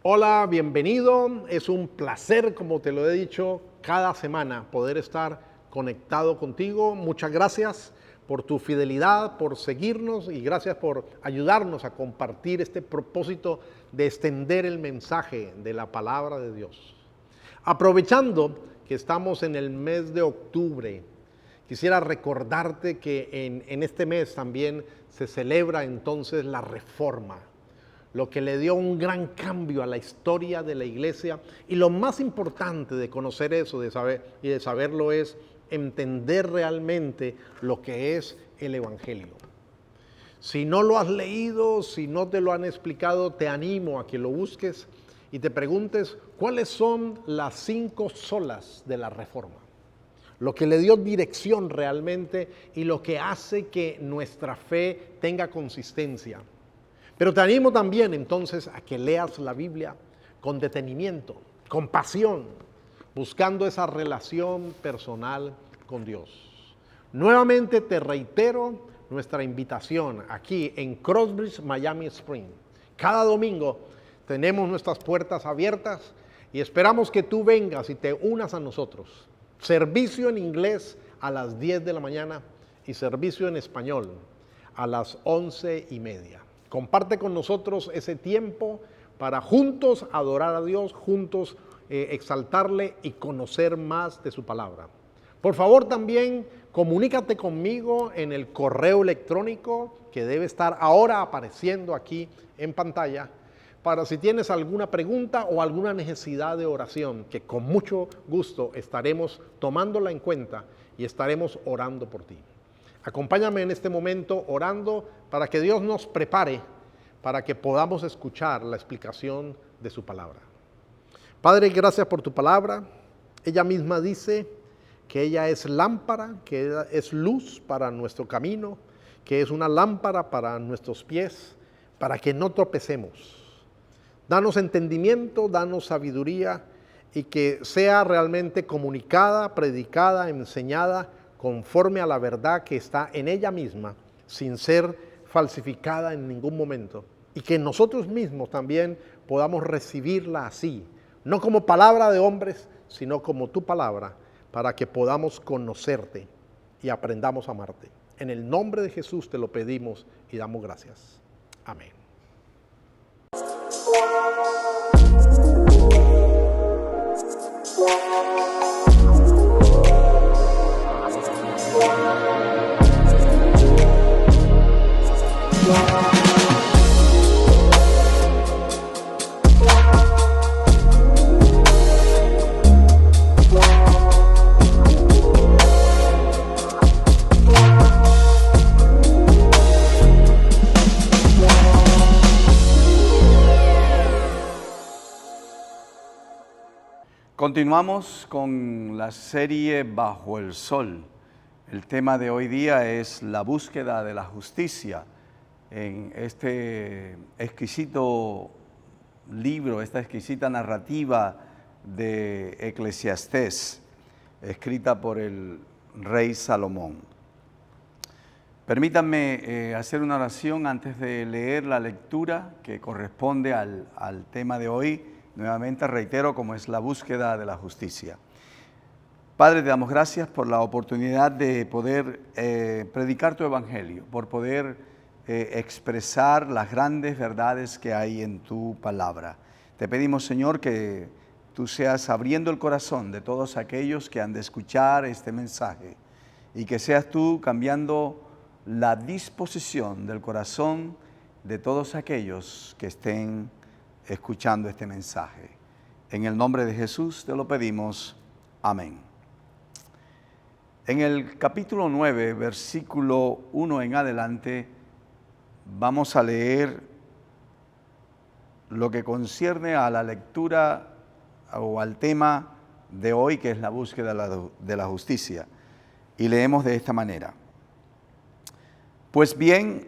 Hola, bienvenido. Es un placer, como te lo he dicho, cada semana poder estar conectado contigo. Muchas gracias por tu fidelidad, por seguirnos y gracias por ayudarnos a compartir este propósito de extender el mensaje de la palabra de Dios. Aprovechando que estamos en el mes de octubre, quisiera recordarte que en este mes también se celebra entonces la Reforma, lo que le dio un gran cambio a la historia de la iglesia. Y lo más importante de conocer eso, de saberlo, es entender realmente lo que es el Evangelio. Si no lo has leído, si no te lo han explicado, te animo a que lo busques y te preguntes cuáles son las 5 solas de la Reforma, lo que le dio dirección realmente y lo que hace que nuestra fe tenga consistencia. Pero te animo también entonces a que leas la Biblia con detenimiento, con pasión, buscando esa relación personal con Dios. Nuevamente te reitero nuestra invitación aquí en Crossbridge, Miami Spring. Cada domingo tenemos nuestras puertas abiertas y esperamos que tú vengas y te unas a nosotros. Servicio en inglés a las 10 de la mañana y servicio en español a las 11:30. Comparte con nosotros ese tiempo para juntos adorar a Dios, juntos exaltarle y conocer más de su palabra. Por favor, también comunícate conmigo en el correo electrónico que debe estar ahora apareciendo aquí en pantalla, para si tienes alguna pregunta o alguna necesidad de oración, que con mucho gusto estaremos tomándola en cuenta y estaremos orando por ti. Acompáñame en este momento orando para que Dios nos prepare para que podamos escuchar la explicación de su palabra. Padre, gracias por tu palabra. Ella misma dice que ella es lámpara, que ella es luz para nuestro camino, que es una lámpara para nuestros pies, para que no tropecemos. Danos entendimiento, danos sabiduría y que sea realmente comunicada, predicada, enseñada conforme a la verdad que está en ella misma, sin ser falsificada en ningún momento. Y que nosotros mismos también podamos recibirla así, no como palabra de hombres, sino como tu palabra, para que podamos conocerte y aprendamos a amarte. En el nombre de Jesús te lo pedimos y damos gracias. Amén. Continuamos con la serie Bajo el Sol. El tema de hoy día es la búsqueda de la justicia. En este exquisito libro, esta exquisita narrativa de Eclesiastés, escrita por el rey Salomón. Permítanme hacer una oración antes de leer la lectura que corresponde al tema de hoy. Nuevamente reitero, como es la búsqueda de la justicia. Padre, te damos gracias por la oportunidad de poder predicar tu evangelio, por poder expresar las grandes verdades que hay en tu palabra. Te pedimos, Señor, que tú seas abriendo el corazón de todos aquellos que han de escuchar este mensaje y que seas tú cambiando la disposición del corazón de todos aquellos que estén escuchando este mensaje. En el nombre de Jesús te lo pedimos. Amén. En el capítulo 9, versículo 1 en adelante, vamos a leer lo que concierne a la lectura o al tema de hoy, que es la búsqueda de la justicia. Y leemos de esta manera. Pues bien,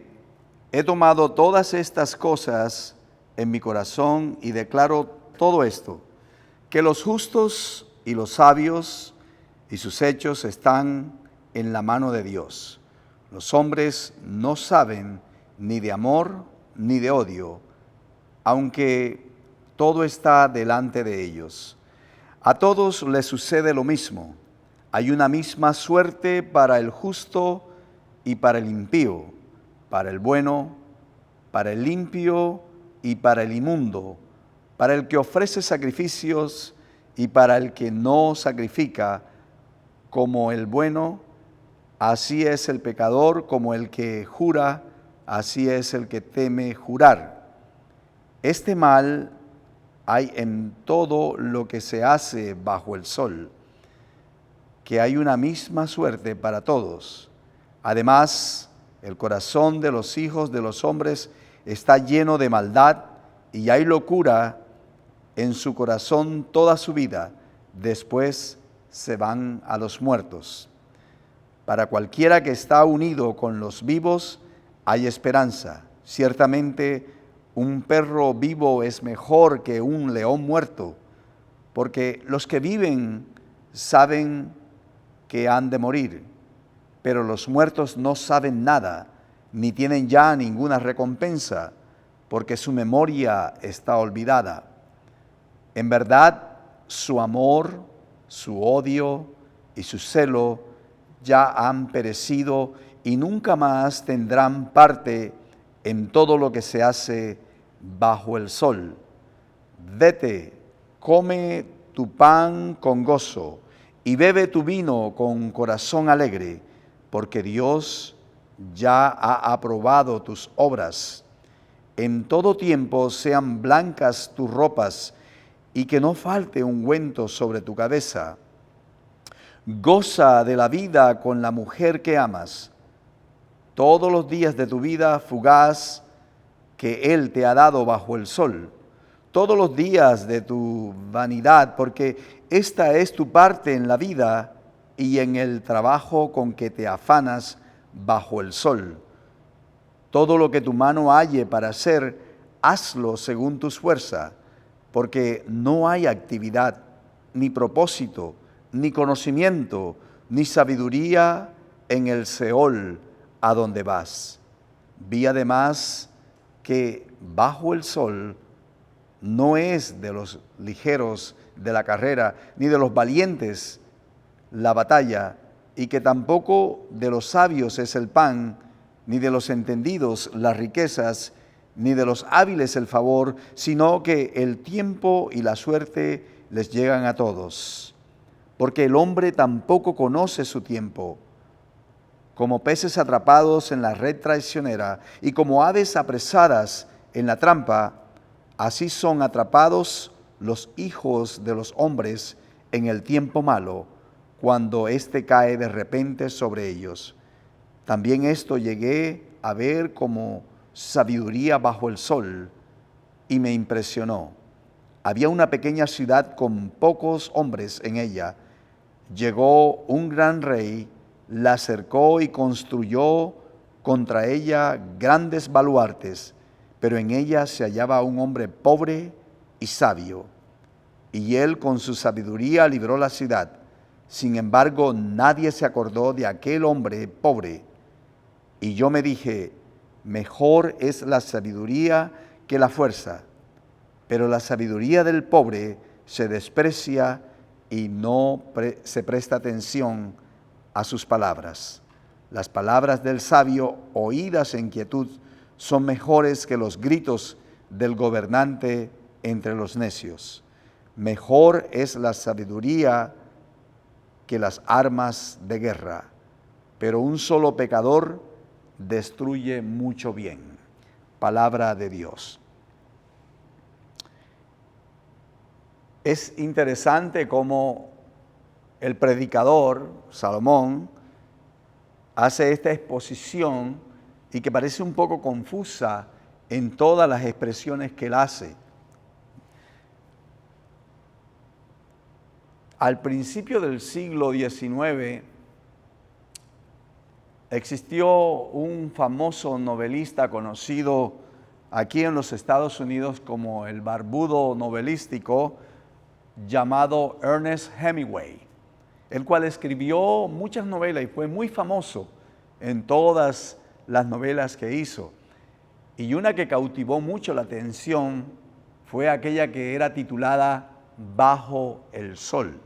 he tomado todas estas cosas en mi corazón y declaro todo esto, que los justos y los sabios y sus hechos están en la mano de Dios. Los hombres no saben ni de amor ni de odio, aunque todo está delante de ellos. A todos les sucede lo mismo. Hay una misma suerte para el justo y para el impío, para el bueno, para el limpio y para el inmundo, para el que ofrece sacrificios y para el que no sacrifica, como el bueno, así es el pecador, como el que jura, así es el que teme jurar. Este mal hay en todo lo que se hace bajo el sol, que hay una misma suerte para todos. Además, el corazón de los hijos de los hombres está lleno de maldad y hay locura en su corazón toda su vida. Después se van a los muertos. Para cualquiera que está unido con los vivos hay esperanza. Ciertamente un perro vivo es mejor que un león muerto, porque los que viven saben que han de morir, pero los muertos no saben nada, ni tienen ya ninguna recompensa, porque su memoria está olvidada. En verdad, su amor, su odio y su celo ya han perecido y nunca más tendrán parte en todo lo que se hace bajo el sol. Vete, come tu pan con gozo y bebe tu vino con corazón alegre, porque Dios ya ha aprobado tus obras. En todo tiempo sean blancas tus ropas y que no falte ungüento sobre tu cabeza. Goza de la vida con la mujer que amas. Todos los días de tu vida fugaz que Él te ha dado bajo el sol. Todos los días de tu vanidad, porque esta es tu parte en la vida y en el trabajo con que te afanas bajo el sol. Todo lo que tu mano halle para hacer, hazlo según tus fuerzas, porque no hay actividad, ni propósito, ni conocimiento, ni sabiduría en el Seol a donde vas. Vi además que bajo el sol no es de los ligeros de la carrera, ni de los valientes la batalla, y que tampoco de los sabios es el pan, ni de los entendidos las riquezas, ni de los hábiles el favor, sino que el tiempo y la suerte les llegan a todos. Porque el hombre tampoco conoce su tiempo. Como peces atrapados en la red traicionera y como aves apresadas en la trampa, así son atrapados los hijos de los hombres en el tiempo malo, cuando éste cae de repente sobre ellos. También esto llegué a ver como sabiduría bajo el sol y me impresionó. Había una pequeña ciudad con pocos hombres en ella. Llegó un gran rey, la cercó y construyó contra ella grandes baluartes, pero en ella se hallaba un hombre pobre y sabio, y él con su sabiduría libró la ciudad. Sin embargo, nadie se acordó de aquel hombre pobre. Y yo me dije, mejor es la sabiduría que la fuerza, pero la sabiduría del pobre se desprecia y no se presta atención a sus palabras. Las palabras del sabio, oídas en quietud, son mejores que los gritos del gobernante entre los necios. Mejor es la sabiduría que las armas de guerra, pero un solo pecador destruye mucho bien. Palabra de Dios. Es interesante cómo el predicador, Salomón, hace esta exposición y que parece un poco confusa en todas las expresiones que él hace. Al principio del siglo XIX existió un famoso novelista conocido aquí en los Estados Unidos como el barbudo novelístico llamado Ernest Hemingway, el cual escribió muchas novelas y fue muy famoso en todas las novelas que hizo. Y una que cautivó mucho la atención fue aquella que era titulada Bajo el Sol.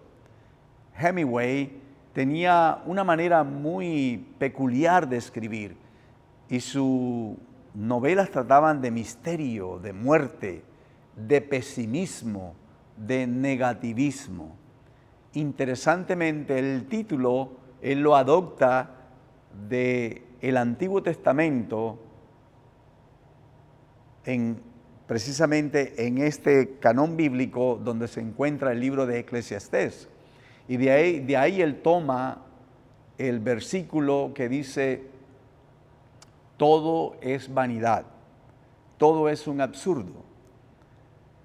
Hemingway tenía una manera muy peculiar de escribir y sus novelas trataban de misterio, de muerte, de pesimismo, de negativismo. Interesantemente, el título él lo adopta del Antiguo Testamento precisamente en este canón bíblico donde se encuentra el libro de Eclesiastés. Y de ahí él toma el versículo que dice, todo es vanidad, todo es un absurdo.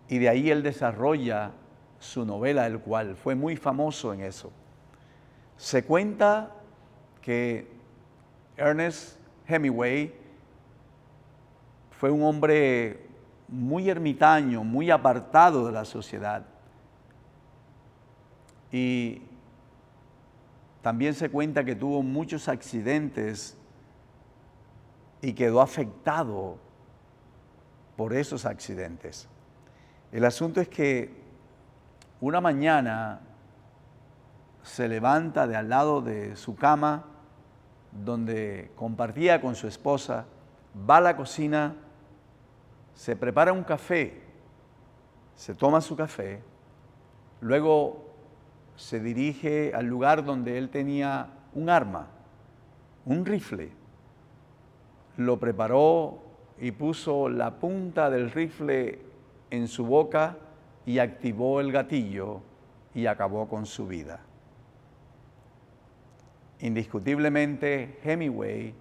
Y de ahí él desarrolla su novela, el cual fue muy famoso en eso. Se cuenta que Ernest Hemingway fue un hombre muy ermitaño, muy apartado de la sociedad. Y también se cuenta que tuvo muchos accidentes y quedó afectado por esos accidentes. El asunto es que una mañana se levanta de al lado de su cama, donde compartía con su esposa, va a la cocina, se prepara un café, se toma su café, luego se dirige al lugar donde él tenía un arma, un rifle. Lo preparó y puso la punta del rifle en su boca y activó el gatillo y acabó con su vida. Indiscutiblemente, Hemingway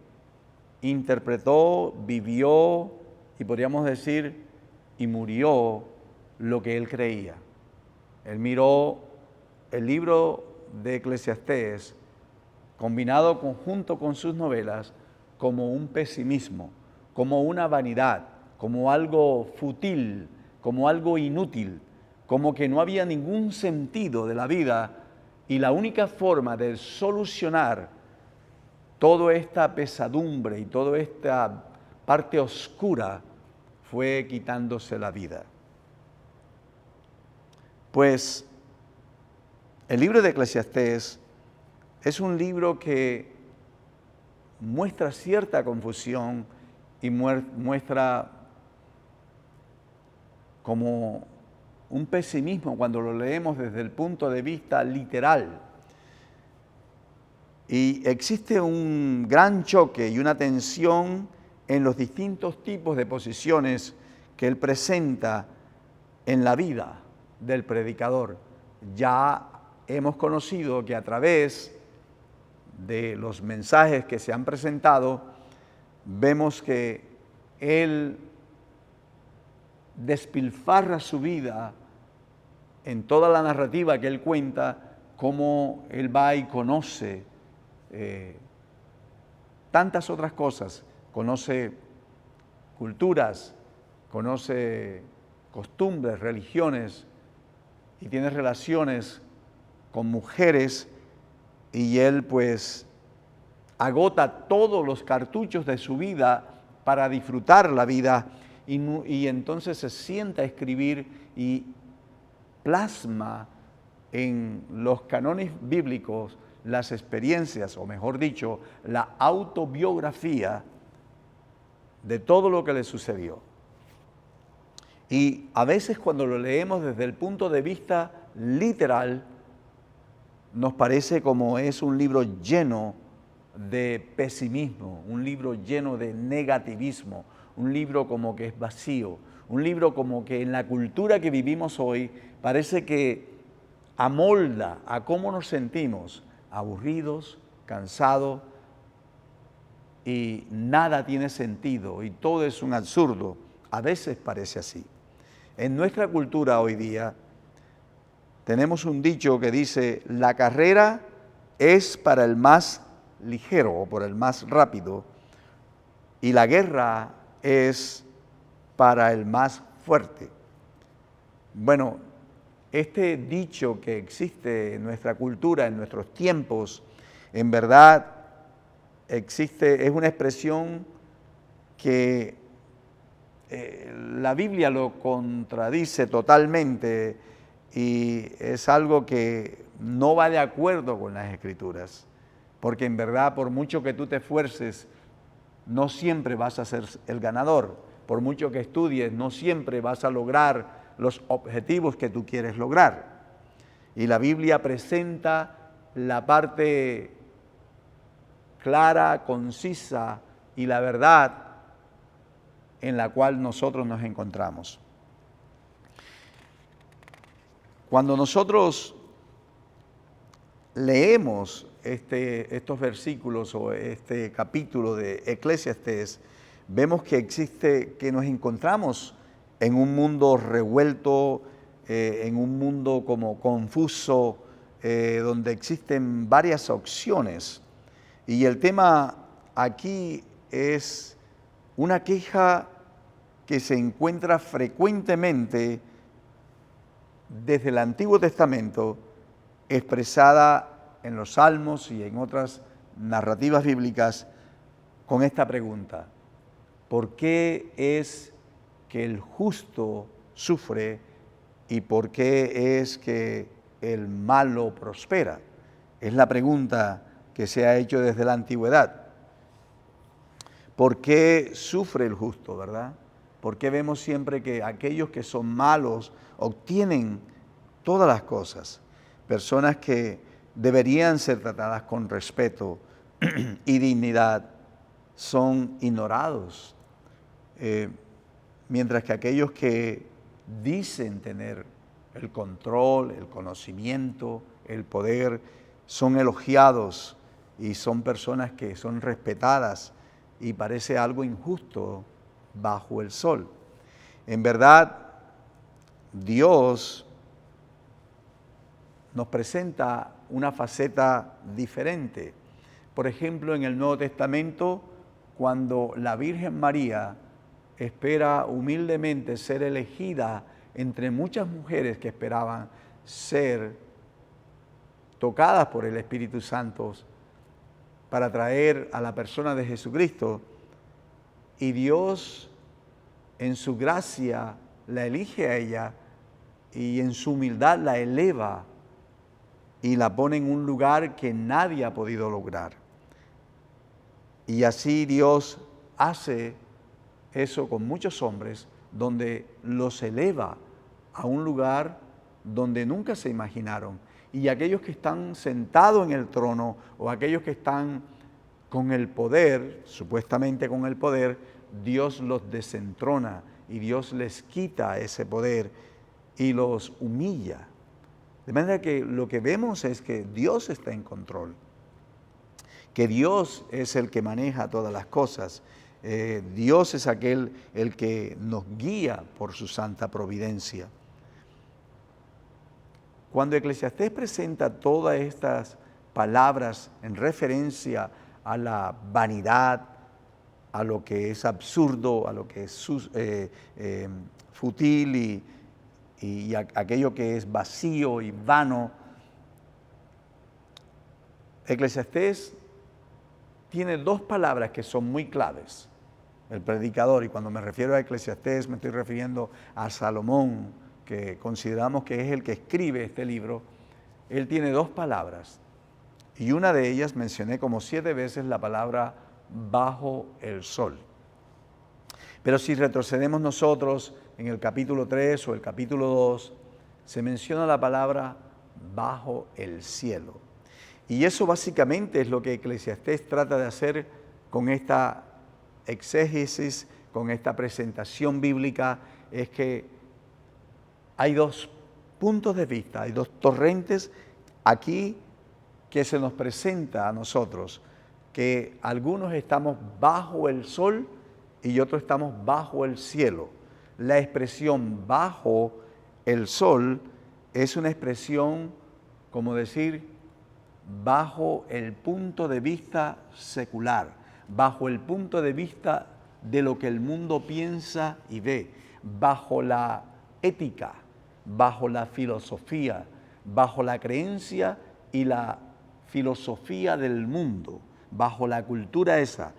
interpretó, vivió y podríamos decir, y murió lo que él creía. Él miró el libro de Eclesiastés, combinado junto con sus novelas, como un pesimismo, como una vanidad, como algo fútil, como algo inútil, como que no había ningún sentido de la vida y la única forma de solucionar toda esta pesadumbre y toda esta parte oscura fue quitándose la vida. Pues el libro de Eclesiastés es un libro que muestra cierta confusión y muestra como un pesimismo cuando lo leemos desde el punto de vista literal. Y existe un gran choque y una tensión en los distintos tipos de posiciones que él presenta en la vida del predicador. Ya hemos conocido que a través de los mensajes que se han presentado, vemos que él despilfarra su vida en toda la narrativa que él cuenta, cómo él va y conoce tantas otras cosas, conoce culturas, conoce costumbres, religiones, y tiene relaciones con mujeres, y él pues agota todos los cartuchos de su vida para disfrutar la vida, y entonces se sienta a escribir y plasma en los cánones bíblicos las experiencias, o mejor dicho, la autobiografía de todo lo que le sucedió. Y a veces cuando lo leemos desde el punto de vista literal, nos parece como es un libro lleno de pesimismo, un libro lleno de negativismo, un libro como que es vacío, un libro como que en la cultura que vivimos hoy parece que amolda a cómo nos sentimos, aburridos, cansados, y nada tiene sentido y todo es un absurdo. A veces parece así. En nuestra cultura hoy día tenemos un dicho que dice, la carrera es para el más ligero o por el más rápido y la guerra es para el más fuerte. Bueno, este dicho que existe en nuestra cultura, en nuestros tiempos, en verdad existe, es una expresión que la Biblia lo contradice totalmente y es algo que no va de acuerdo con las Escrituras, porque en verdad, por mucho que tú te esfuerces, no siempre vas a ser el ganador. Por mucho que estudies, no siempre vas a lograr los objetivos que tú quieres lograr. Y la Biblia presenta la parte clara, concisa y la verdad en la cual nosotros nos encontramos. Cuando nosotros leemos estos versículos o este capítulo de Eclesiastés, vemos que nos encontramos en un mundo revuelto, en un mundo como confuso, donde existen varias opciones. Y el tema aquí es una queja que se encuentra frecuentemente desde el Antiguo Testamento, expresada en los Salmos y en otras narrativas bíblicas, con esta pregunta: ¿por qué es que el justo sufre y por qué es que el malo prospera? Es la pregunta que se ha hecho desde la antigüedad. ¿Por qué sufre el justo, verdad? ¿Por qué vemos siempre que aquellos que son malos obtienen todas las cosas? Personas que deberían ser tratadas con respeto y dignidad son ignorados, mientras que aquellos que dicen tener el control, el conocimiento, el poder, son elogiados y son personas que son respetadas, y parece algo injusto bajo el sol. En verdad, Dios nos presenta una faceta diferente. Por ejemplo, en el Nuevo Testamento, cuando la Virgen María espera humildemente ser elegida entre muchas mujeres que esperaban ser tocadas por el Espíritu Santo para traer a la persona de Jesucristo, y Dios en su gracia la elige a ella y en su humildad la eleva y la pone en un lugar que nadie ha podido lograr. Y así Dios hace eso con muchos hombres, donde los eleva a un lugar donde nunca se imaginaron. Y aquellos que están sentados en el trono, o aquellos que están con el poder, supuestamente con el poder, Dios los desentrona y Dios les quita ese poder y los humilla. De manera que lo que vemos es que Dios está en control, que Dios es el que maneja todas las cosas. Dios es aquel el que nos guía por su santa providencia. Cuando Eclesiastés presenta todas estas palabras en referencia a la vanidad, a lo que es absurdo, a lo que es fútil y aquello que es vacío y vano, Eclesiastés tiene dos palabras que son muy claves. El predicador, y cuando me refiero a Eclesiastés me estoy refiriendo a Salomón, que consideramos que es el que escribe este libro. Él tiene dos palabras, y una de ellas mencioné como 7 veces la palabra bajo el sol. Pero si retrocedemos nosotros en el capítulo 3 o el capítulo 2, se menciona la palabra bajo el cielo. Y eso básicamente es lo que Eclesiastés trata de hacer con esta exégesis, con esta presentación bíblica, es que hay dos puntos de vista, hay dos torrentes aquí que se nos presenta a nosotros, que algunos estamos bajo el sol y otros estamos bajo el cielo. La expresión bajo el sol es una expresión, como decir, bajo el punto de vista secular, bajo el punto de vista de lo que el mundo piensa y ve, bajo la ética, bajo la filosofía, bajo la creencia y la filosofía del mundo, bajo la cultura esa.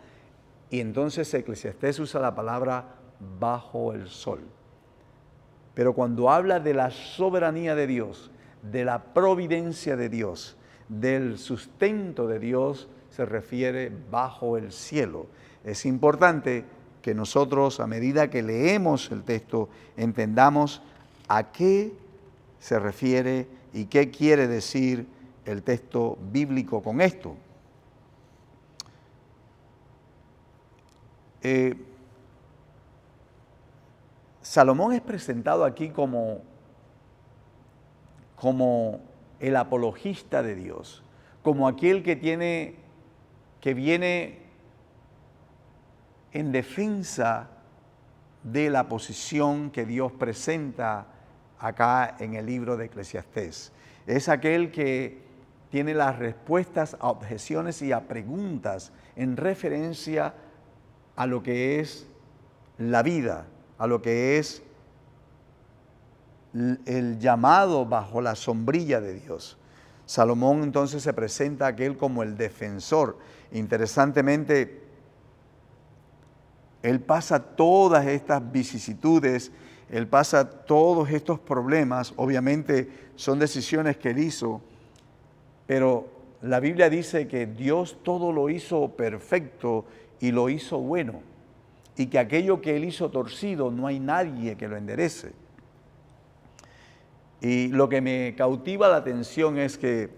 Y entonces Eclesiastés usa la palabra bajo el sol. Pero cuando habla de la soberanía de Dios, de la providencia de Dios, del sustento de Dios, se refiere bajo el cielo. Es importante que nosotros, a medida que leemos el texto, entendamos a qué se refiere y qué quiere decir el texto bíblico con esto. Salomón es presentado aquí como el apologista de Dios, como aquel que viene en defensa de la posición que Dios presenta acá en el libro de Eclesiastés. Es aquel que tiene las respuestas a objeciones y a preguntas en referencia a lo que es la vida, a lo que es el llamado bajo la sombrilla de Dios. Salomón entonces se presenta a aquel como el defensor. Interesantemente, él pasa todas estas vicisitudes, él pasa todos estos problemas, obviamente son decisiones que él hizo, pero la Biblia dice que Dios todo lo hizo perfecto y lo hizo bueno, y que aquello que él hizo torcido no hay nadie que lo enderece. Y lo que me cautiva la atención es que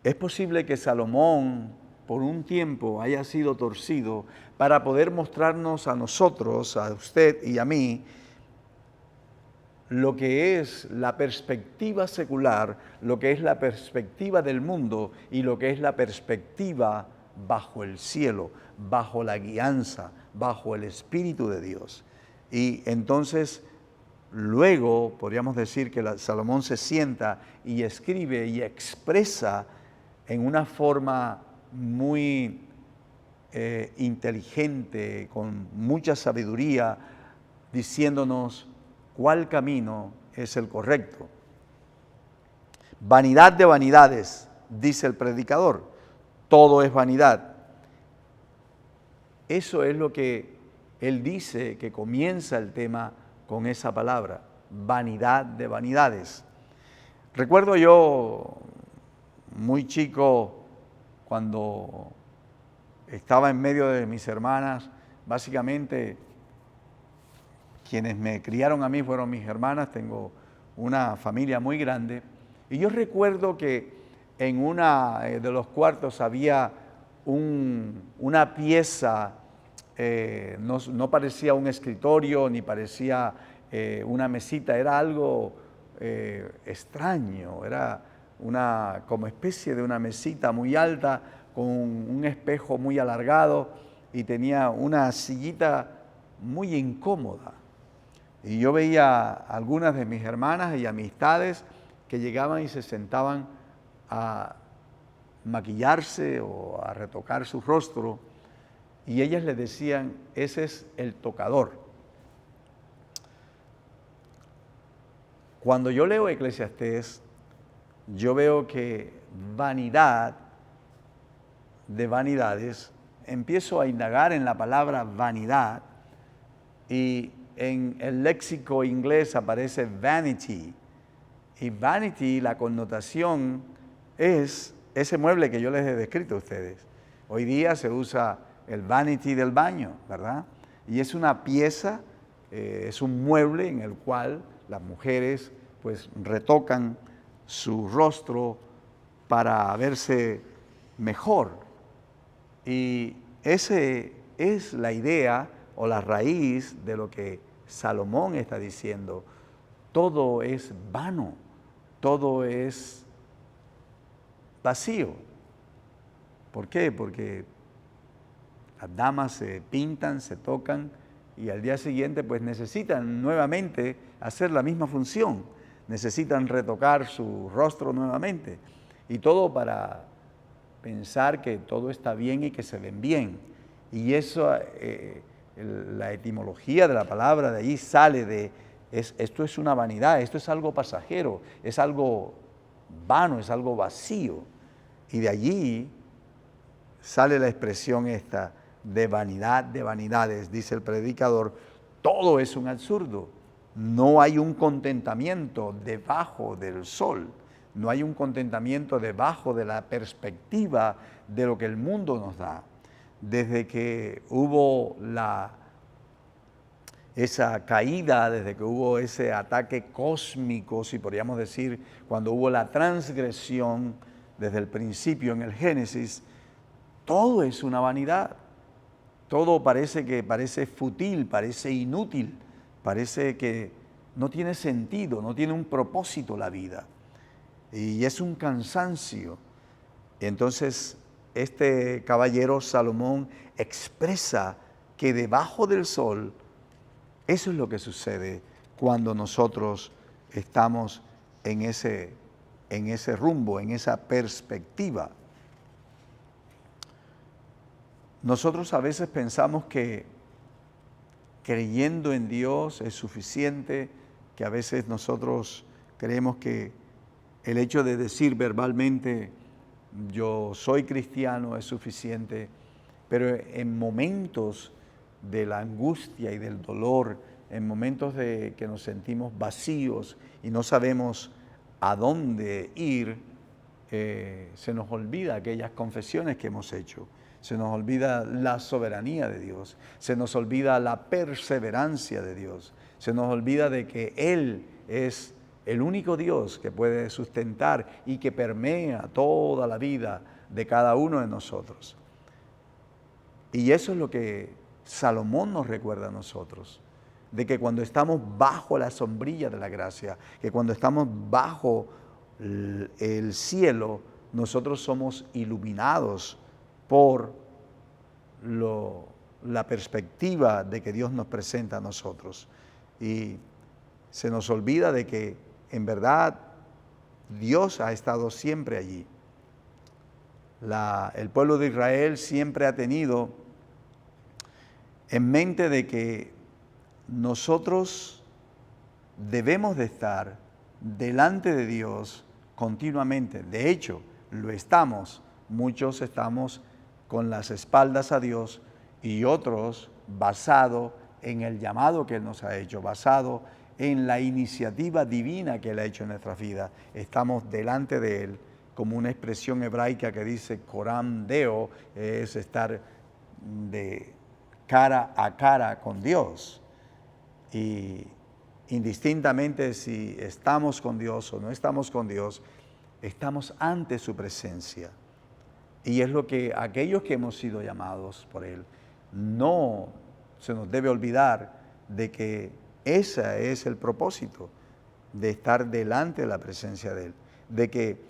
es posible que Salomón por un tiempo haya sido torcido para poder mostrarnos a nosotros, a usted y a mí, lo que es la perspectiva secular, lo que es la perspectiva del mundo y lo que es la perspectiva bajo el cielo, bajo la guianza, bajo el Espíritu de Dios. Y entonces, luego podríamos decir que Salomón se sienta y escribe y expresa en una forma muy inteligente, con mucha sabiduría, diciéndonos cuál camino es el correcto. Vanidad de vanidades, dice el predicador, todo es vanidad. Eso es lo que él dice, que comienza el tema con esa palabra, vanidad de vanidades. Recuerdo yo, muy chico, cuando estaba en medio de mis hermanas, básicamente quienes me criaron a mí fueron mis hermanas, tengo una familia muy grande, y yo recuerdo que en una de los cuartos había una pieza, no parecía un escritorio, ni parecía una mesita, era algo extraño, era como especie de una mesita muy alta, con un espejo muy alargado, y tenía una sillita muy incómoda. Y yo veía a algunas de mis hermanas y amistades que llegaban y se sentaban a maquillarse o a retocar su rostro, y ellas le decían, ese es el tocador. Cuando yo leo Eclesiastés, yo veo que vanidad de vanidades, empiezo a indagar en la palabra vanidad, y en el léxico inglés aparece vanity, y vanity, la connotación es ese mueble que yo les he descrito a ustedes. Hoy día se usa el vanity del baño, ¿verdad? Y es una pieza, es un mueble en el cual las mujeres pues retocan su rostro para verse mejor. Y ese es la idea o la raíz de lo que Salomón está diciendo. Todo es vano, todo es vacío. ¿Por qué? Porque las damas se pintan, se tocan, y al día siguiente pues necesitan nuevamente hacer la misma función, necesitan retocar su rostro nuevamente, y todo para pensar que todo está bien y que se ven bien. Y eso, la etimología de la palabra de ahí sale esto es una vanidad, esto es algo pasajero, es algo vano, es algo vacío. Y de allí sale la expresión esta, de vanidades, dice el predicador, todo es un absurdo. No hay un contentamiento debajo del sol, no hay un contentamiento debajo de la perspectiva de lo que el mundo nos da. Desde que hubo esa caída, desde que hubo ese ataque cósmico, si podríamos decir, cuando hubo la transgresión desde el principio en el Génesis, todo es una vanidad. Todo parece fútil, parece inútil, parece que no tiene sentido, no tiene un propósito la vida. Y es un cansancio. Entonces, este caballero Salomón expresa que debajo del sol, eso es lo que sucede cuando nosotros estamos en ese rumbo, en esa perspectiva. Nosotros a veces pensamos que creyendo en Dios es suficiente, que a veces nosotros creemos que el hecho de decir verbalmente yo soy cristiano es suficiente, pero en momentos de la angustia y del dolor, en momentos de que nos sentimos vacíos y no sabemos a dónde ir, se nos olvida aquellas confesiones que hemos hecho. Se nos olvida la soberanía de Dios, se nos olvida la perseverancia de Dios, se nos olvida de que Él es el único Dios que puede sustentar y que permea toda la vida de cada uno de nosotros. Y eso es lo que Salomón nos recuerda a nosotros, de que cuando estamos bajo la sombrilla de la gracia, que cuando estamos bajo el cielo, nosotros somos iluminados por la perspectiva de que Dios nos presenta a nosotros. Y se nos olvida de que en verdad Dios ha estado siempre allí. El pueblo de Israel siempre ha tenido en mente de que nosotros debemos de estar delante de Dios continuamente. De hecho, lo estamos. Muchos estamos con las espaldas a Dios y otros basado en el llamado que Él nos ha hecho, basado en la iniciativa divina que Él ha hecho en nuestra vida. Estamos delante de Él, como una expresión hebraica que dice coram deo, es estar de cara a cara con Dios. Y indistintamente si estamos con Dios o no estamos con Dios, estamos ante su presencia. Y es lo que aquellos que hemos sido llamados por Él, no se nos debe olvidar de que ese es el propósito, de estar delante de la presencia de Él. De que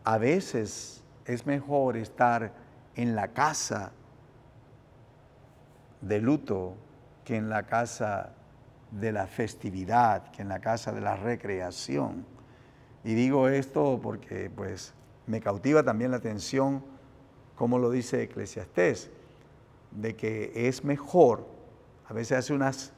a veces es mejor estar en la casa de luto que en la casa de la festividad, que en la casa de la recreación. Y digo esto porque pues me cautiva también la atención, como lo dice Eclesiastés, de que es mejor, a veces hace unas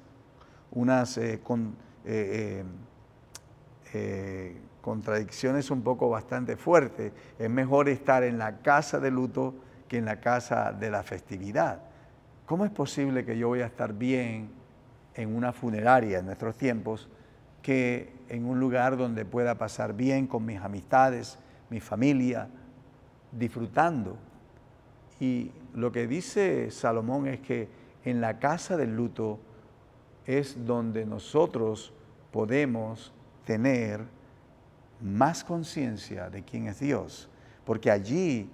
contradicciones un poco bastante fuertes, es mejor estar en la casa de luto que en la casa de la festividad. ¿Cómo es posible que yo voy a estar bien en una funeraria en nuestros tiempos que en un lugar donde pueda pasar bien con mis amistades, mi familia, disfrutando? Y lo que dice Salomón es que en la casa del luto es donde nosotros podemos tener más conciencia de quién es Dios, porque allí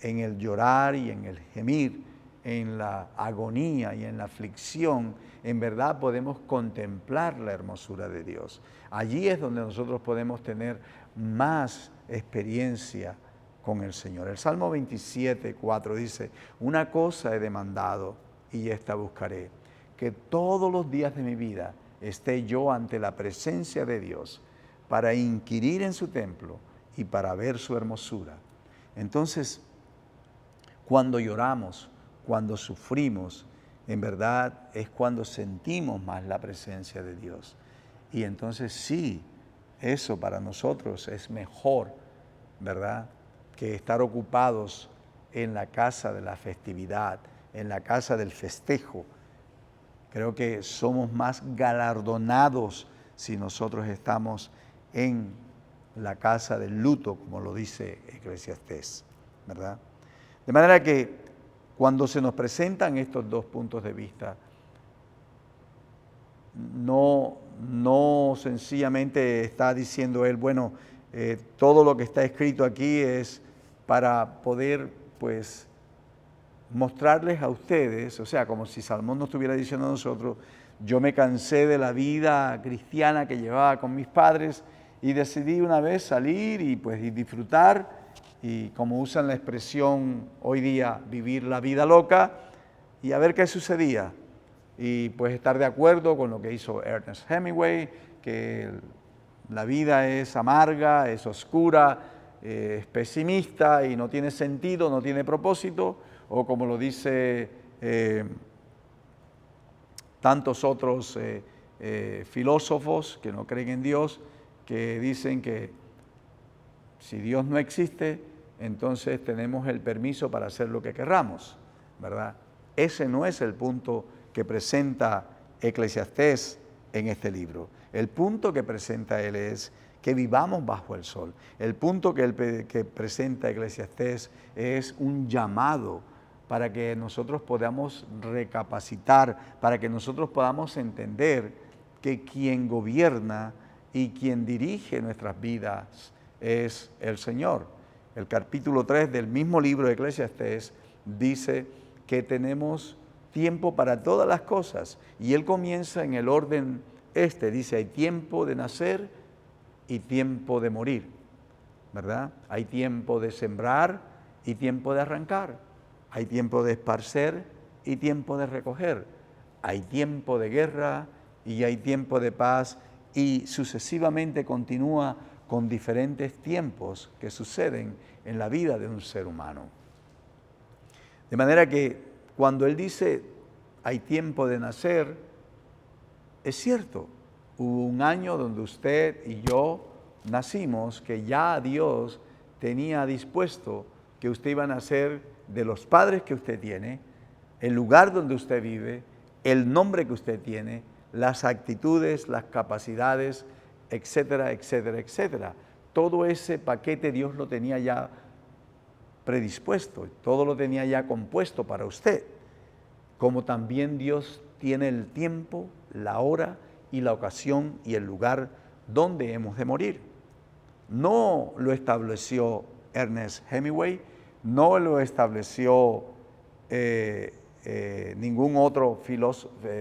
en el llorar y en el gemir, en la agonía y en la aflicción, en verdad podemos contemplar la hermosura de Dios. Allí es donde nosotros podemos tener más experiencia con el Señor. El Salmo 27, 4 dice, una cosa he demandado y esta buscaré, que todos los días de mi vida esté yo ante la presencia de Dios para inquirir en su templo y para ver su hermosura. Entonces, cuando lloramos, cuando sufrimos, en verdad es cuando sentimos más la presencia de Dios. Y entonces sí, eso para nosotros es mejor, ¿verdad?, que estar ocupados en la casa de la festividad, en la casa del festejo. Creo que somos más galardonados si nosotros estamos en la casa del luto, como lo dice Eclesiastés, ¿verdad? De manera que cuando se nos presentan estos dos puntos de vista, no sencillamente está diciendo él, bueno, todo lo que está escrito aquí es para poder, pues, mostrarles a ustedes, o sea, como si Salomón nos estuviera diciendo a nosotros, yo me cansé de la vida cristiana que llevaba con mis padres y decidí una vez salir y pues y disfrutar y como usan la expresión hoy día, vivir la vida loca y a ver qué sucedía. Y pues estar de acuerdo con lo que hizo Ernest Hemingway, que la vida es amarga, es oscura, es pesimista y no tiene sentido, no tiene propósito, o como lo dice tantos otros filósofos que no creen en Dios, que dicen que si Dios no existe, entonces tenemos el permiso para hacer lo que querramos, ¿verdad? Ese no es el punto que presenta Eclesiastés en este libro. El punto que presenta él es que vivamos bajo el sol. El punto que presenta Eclesiastés es un llamado para que nosotros podamos recapacitar, para que nosotros podamos entender que quien gobierna y quien dirige nuestras vidas es el Señor. El capítulo 3 del mismo libro de Eclesiastés dice que tenemos tiempo para todas las cosas y él comienza en el orden dice hay tiempo de nacer y tiempo de morir, ¿verdad? Hay tiempo de sembrar y tiempo de arrancar, hay tiempo de esparcer y tiempo de recoger, hay tiempo de guerra y hay tiempo de paz y sucesivamente continúa con diferentes tiempos que suceden en la vida de un ser humano. De manera que cuando él dice hay tiempo de nacer, es cierto, hubo un año donde usted y yo nacimos que ya Dios tenía dispuesto que usted iba a nacer de los padres que usted tiene, el lugar donde usted vive, el nombre que usted tiene, las actitudes, las capacidades, etcétera, etcétera, etcétera. Todo ese paquete Dios lo tenía ya predispuesto, todo lo tenía ya compuesto para usted. Como también Dios tiene el tiempo, la hora y la ocasión y el lugar donde hemos de morir. No lo estableció Ernest Hemingway, no lo estableció ningún otro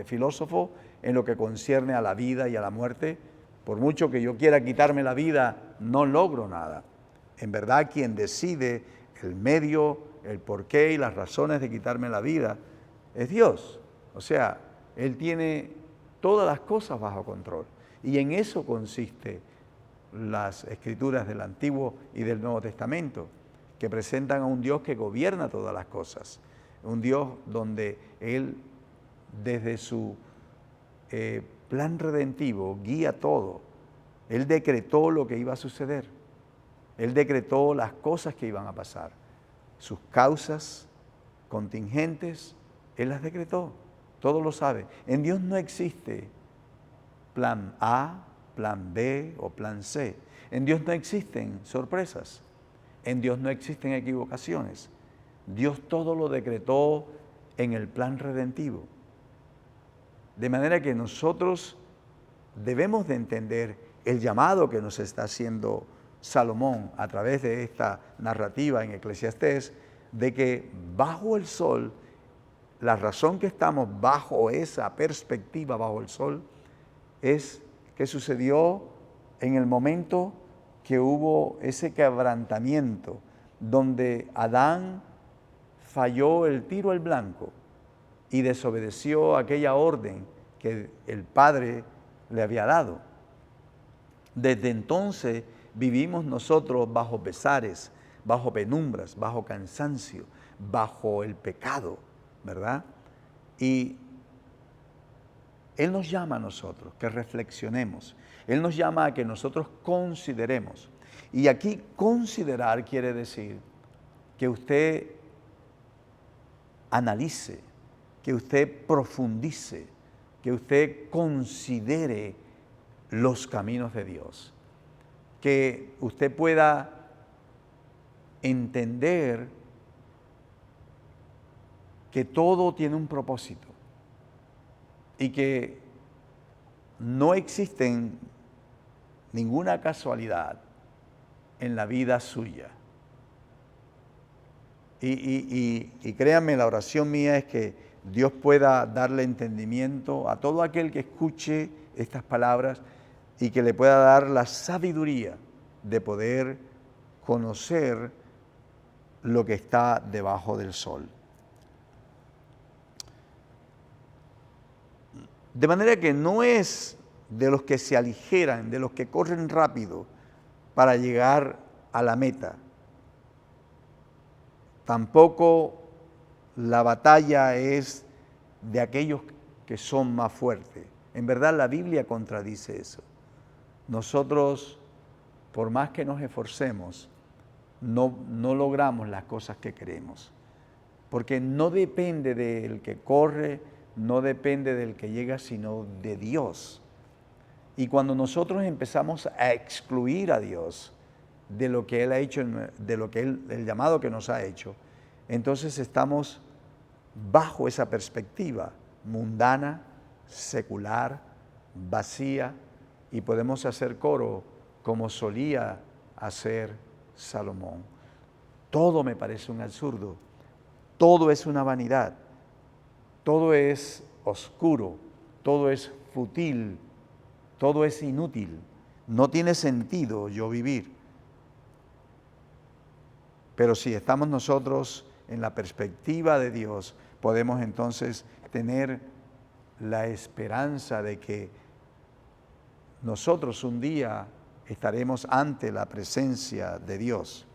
filósofo en lo que concierne a la vida y a la muerte. Por mucho que yo quiera quitarme la vida, no logro nada. En verdad, quien decide el medio, el porqué y las razones de quitarme la vida es Dios. O sea, Él tiene todas las cosas bajo control. Y en eso consiste las escrituras del Antiguo y del Nuevo Testamento, que presentan a un Dios que gobierna todas las cosas. Un Dios donde Él, desde su plan redentivo, guía todo. Él decretó lo que iba a suceder. Él decretó las cosas que iban a pasar. Sus causas contingentes, Él las decretó. Todo lo sabe. En Dios no existe plan A, plan B o plan C. En Dios no existen sorpresas. En Dios no existen equivocaciones. Dios todo lo decretó en el plan redentivo. De manera que nosotros debemos de entender el llamado que nos está haciendo Salomón a través de esta narrativa en Eclesiastés, de que bajo el sol, la razón que estamos bajo esa perspectiva, bajo el sol, es que sucedió en el momento que hubo ese quebrantamiento, donde Adán falló el tiro al blanco y desobedeció aquella orden que el Padre le había dado. Desde entonces vivimos nosotros bajo pesares, bajo penumbras, bajo cansancio, bajo el pecado, ¿verdad? Y Él nos llama a nosotros que reflexionemos. Él nos llama a que nosotros consideremos. Y aquí considerar quiere decir que usted analice que usted profundice, que usted considere los caminos de Dios, que usted pueda entender que todo tiene un propósito y que no existen ninguna casualidad en la vida suya. Y créanme, la oración mía es que Dios pueda darle entendimiento a todo aquel que escuche estas palabras y que le pueda dar la sabiduría de poder conocer lo que está debajo del sol. De manera que no es de los que se aligeran, de los que corren rápido para llegar a la meta. Tampoco la batalla es de aquellos que son más fuertes. En verdad la Biblia contradice eso. Nosotros, por más que nos esforcemos, no logramos las cosas que queremos. Porque no depende del que corre, no depende del que llega, sino de Dios. Y cuando nosotros empezamos a excluir a Dios de lo que Él ha hecho, de lo que el llamado que nos ha hecho, entonces estamos bajo esa perspectiva mundana, secular, vacía, y podemos hacer coro como solía hacer Salomón. Todo me parece un absurdo, todo es una vanidad, todo es oscuro, todo es fútil, todo es inútil, no tiene sentido yo vivir. Pero si estamos nosotros en la perspectiva de Dios, podemos entonces tener la esperanza de que nosotros un día estaremos ante la presencia de Dios.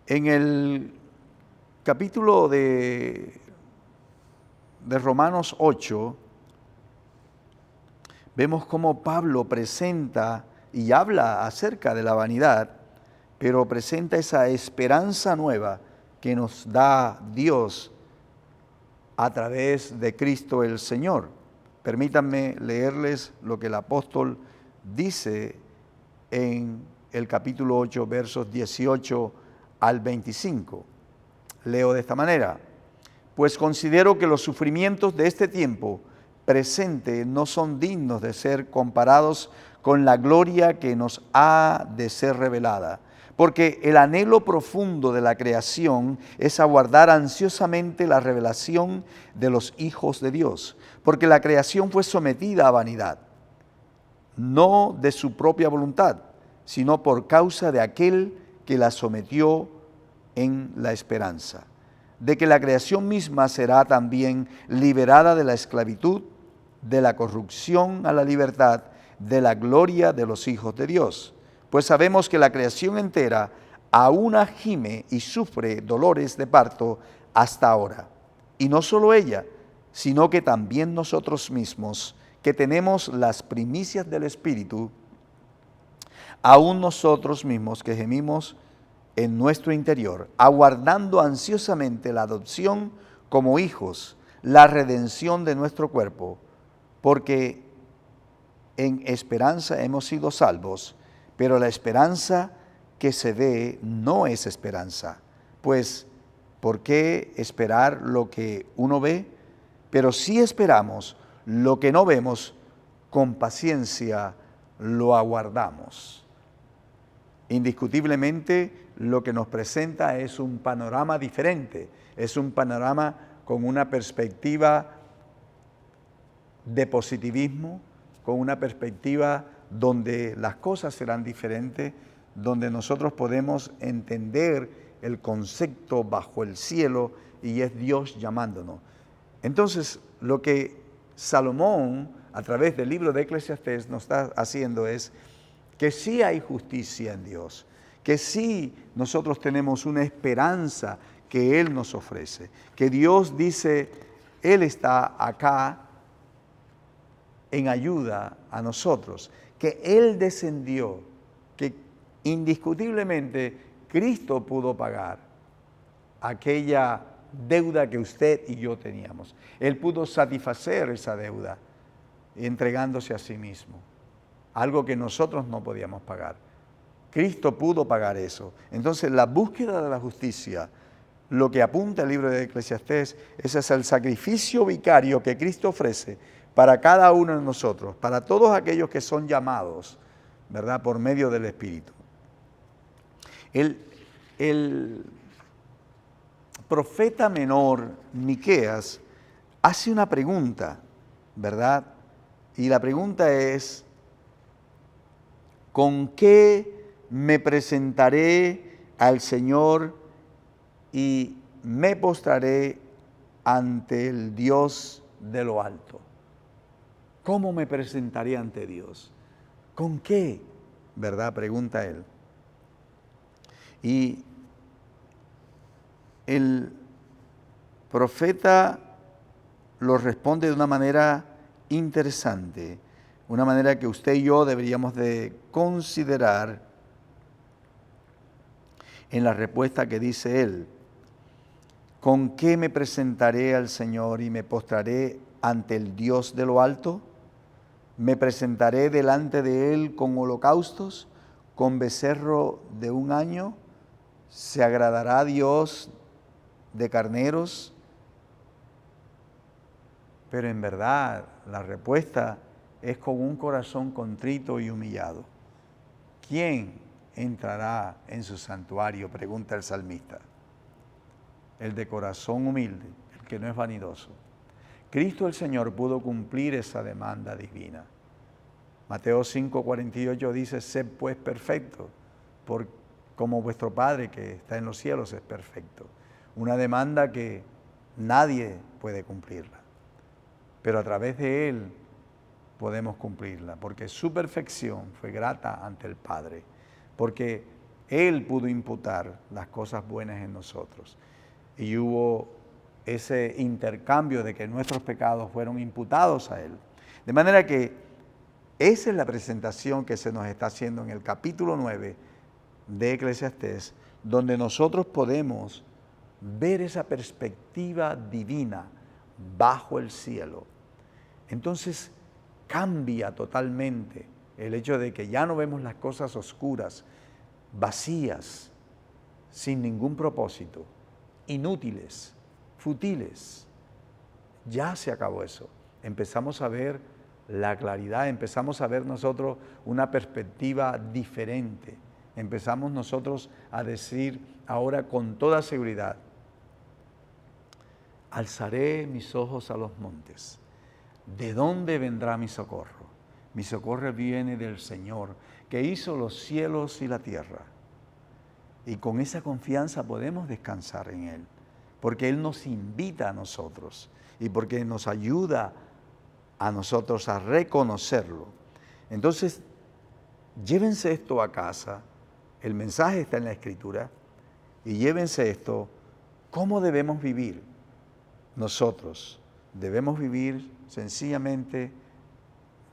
En el capítulo de Romanos 8, vemos cómo Pablo presenta y habla acerca de la vanidad, pero presenta esa esperanza nueva que nos da Dios a través de Cristo el Señor. Permítanme leerles lo que el apóstol dice en el capítulo 8, versos 18 al 25. Leo de esta manera: pues considero que los sufrimientos de este tiempo presente no son dignos de ser comparados con la gloria que nos ha de ser revelada. Porque el anhelo profundo de la creación es aguardar ansiosamente la revelación de los hijos de Dios. Porque la creación fue sometida a vanidad, no de su propia voluntad, sino por causa de aquel que la sometió en la esperanza, de que la creación misma será también liberada de la esclavitud, de la corrupción a la libertad, de la gloria de los hijos de Dios. Pues sabemos que la creación entera aún gime y sufre dolores de parto hasta ahora. Y no solo ella, sino que también nosotros mismos, que tenemos las primicias del Espíritu, aún nosotros mismos que gemimos en nuestro interior, aguardando ansiosamente la adopción como hijos, la redención de nuestro cuerpo, porque en esperanza hemos sido salvos. Pero la esperanza que se ve no es esperanza. Pues, ¿por qué esperar lo que uno ve? Pero si esperamos lo que no vemos, con paciencia lo aguardamos. Indiscutiblemente, lo que nos presenta es un panorama diferente. Es un panorama con una perspectiva de positivismo, con una perspectiva donde las cosas serán diferentes, donde nosotros podemos entender el concepto bajo el cielo y es Dios llamándonos. Entonces, lo que Salomón, a través del libro de Eclesiastés, nos está haciendo es que sí hay justicia en Dios, que sí nosotros tenemos una esperanza que Él nos ofrece, que Dios dice, Él está acá en ayuda a nosotros, que Él descendió, que indiscutiblemente Cristo pudo pagar aquella deuda que usted y yo teníamos. Él pudo satisfacer esa deuda entregándose a sí mismo, algo que nosotros no podíamos pagar. Cristo pudo pagar eso. Entonces, la búsqueda de la justicia, lo que apunta el libro de Eclesiastés, ese es el sacrificio vicario que Cristo ofrece para cada uno de nosotros, para todos aquellos que son llamados, ¿verdad?, por medio del Espíritu. El profeta menor, Miqueas, hace una pregunta, ¿verdad? Y la pregunta es, ¿con qué me presentaré al Señor y me postraré ante el Dios de lo alto? ¿Cómo me presentaré ante Dios? ¿Con qué? ¿Verdad? Pregunta él. Y el profeta lo responde de una manera interesante, una manera que usted y yo deberíamos de considerar en la respuesta que dice él. ¿Con qué me presentaré al Señor y me postraré ante el Dios de lo alto? ¿Me presentaré delante de Él con holocaustos, con becerro de un año? ¿Se agradará Dios de carneros? Pero en verdad la respuesta es con un corazón contrito y humillado. ¿Quién entrará en su santuario?, pregunta el salmista. El de corazón humilde, el que no es vanidoso. Cristo el Señor pudo cumplir esa demanda divina. Mateo 5:48 dice, sed pues perfectos, como vuestro Padre que está en los cielos es perfecto. Una demanda que nadie puede cumplirla, pero a través de Él podemos cumplirla, porque su perfección fue grata ante el Padre, porque Él pudo imputar las cosas buenas en nosotros. Y hubo ese intercambio de que nuestros pecados fueron imputados a Él. De manera que esa es la presentación que se nos está haciendo en el capítulo 9 de Eclesiastés, donde nosotros podemos ver esa perspectiva divina bajo el cielo. Entonces cambia totalmente el hecho de que ya no vemos las cosas oscuras, vacías, sin ningún propósito, inútiles, futiles. Ya se acabó eso. Empezamos a ver la claridad, empezamos a ver nosotros una perspectiva diferente. Empezamos nosotros a decir ahora con toda seguridad, alzaré mis ojos a los montes. ¿De dónde vendrá mi socorro? Mi socorro viene del Señor, que hizo los cielos y la tierra. Y con esa confianza podemos descansar en Él, porque Él nos invita a nosotros y porque nos ayuda a nosotros a reconocerlo. Entonces, llévense esto a casa, el mensaje está en la Escritura, y llévense esto, ¿cómo debemos vivir? Nosotros debemos vivir sencillamente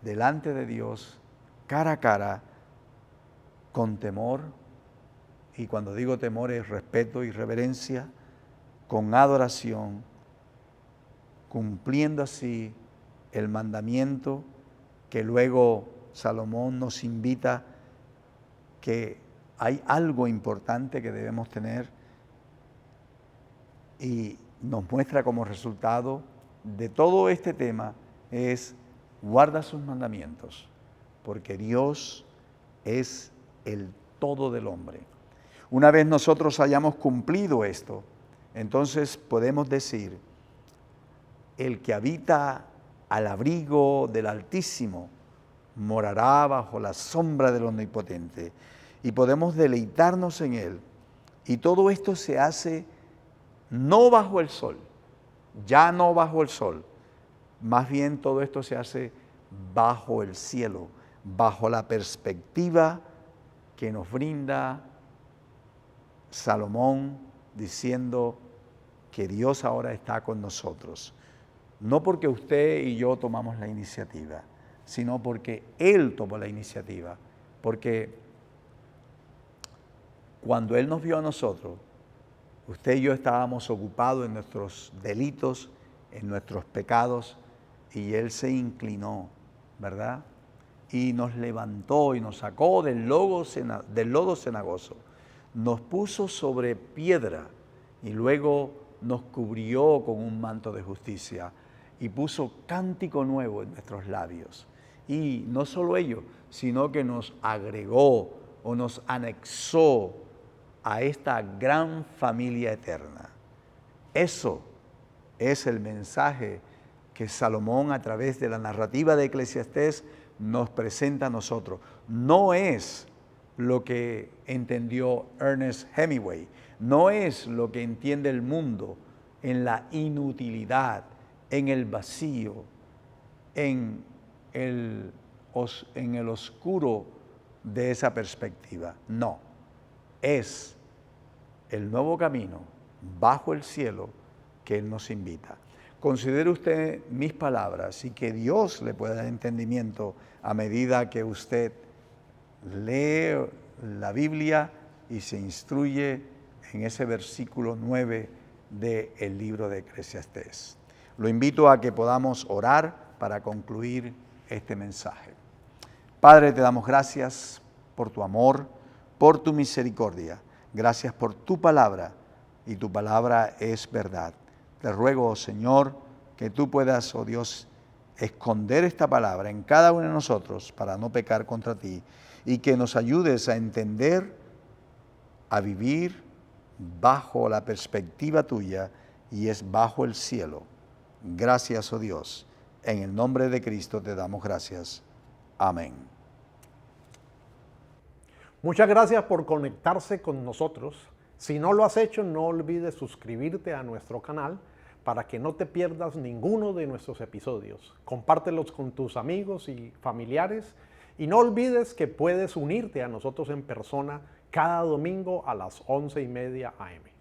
delante de Dios, cara a cara, con temor, y cuando digo temor es respeto y reverencia, con adoración, cumpliendo así el mandamiento que luego Salomón nos invita, que hay algo importante que debemos tener y nos muestra como resultado de todo este tema es guarda sus mandamientos, porque Dios es el todo del hombre. Una vez nosotros hayamos cumplido esto, entonces podemos decir, el que habita al abrigo del Altísimo morará bajo la sombra del Omnipotente, y podemos deleitarnos en Él. Y todo esto se hace no bajo el sol, ya no bajo el sol, más bien todo esto se hace bajo el cielo, bajo la perspectiva que nos brinda Salomón, diciendo que Dios ahora está con nosotros. No porque usted y yo tomamos la iniciativa, sino porque Él tomó la iniciativa. Porque cuando Él nos vio a nosotros, Usted y yo estábamos ocupados en nuestros delitos, en nuestros pecados, y Él se inclinó, ¿verdad? Y nos levantó y nos sacó del lodo cenagoso, nos puso sobre piedra y luego nos cubrió con un manto de justicia y puso cántico nuevo en nuestros labios. Y no solo ello, sino que nos agregó o nos anexó a esta gran familia eterna. Eso es el mensaje que Salomón, a través de la narrativa de Eclesiastés, nos presenta a nosotros. No es lo que entendió Ernest Hemingway, no es lo que entiende el mundo en la inutilidad, en el vacío, en el oscuro de esa perspectiva. No, es el nuevo camino bajo el cielo que Él nos invita. Considere usted mis palabras y que Dios le pueda dar entendimiento a medida que usted lee la Biblia y se instruye en ese versículo 9 del libro de Eclesiastés. Lo invito a que podamos orar para concluir este mensaje. Padre, te damos gracias por tu amor, por tu misericordia. Gracias por tu palabra, y tu palabra es verdad. Te ruego, oh Señor, que tú puedas, oh Dios, esconder esta palabra en cada uno de nosotros para no pecar contra ti, y que nos ayudes a entender, a vivir bajo la perspectiva tuya, y es bajo el cielo. Gracias, oh Dios. En el nombre de Cristo te damos gracias. Amén. Muchas gracias por conectarse con nosotros. Si no lo has hecho, no olvides suscribirte a nuestro canal para que no te pierdas ninguno de nuestros episodios. Compártelos con tus amigos y familiares y no olvides que puedes unirte a nosotros en persona cada domingo a las 11:30 AM.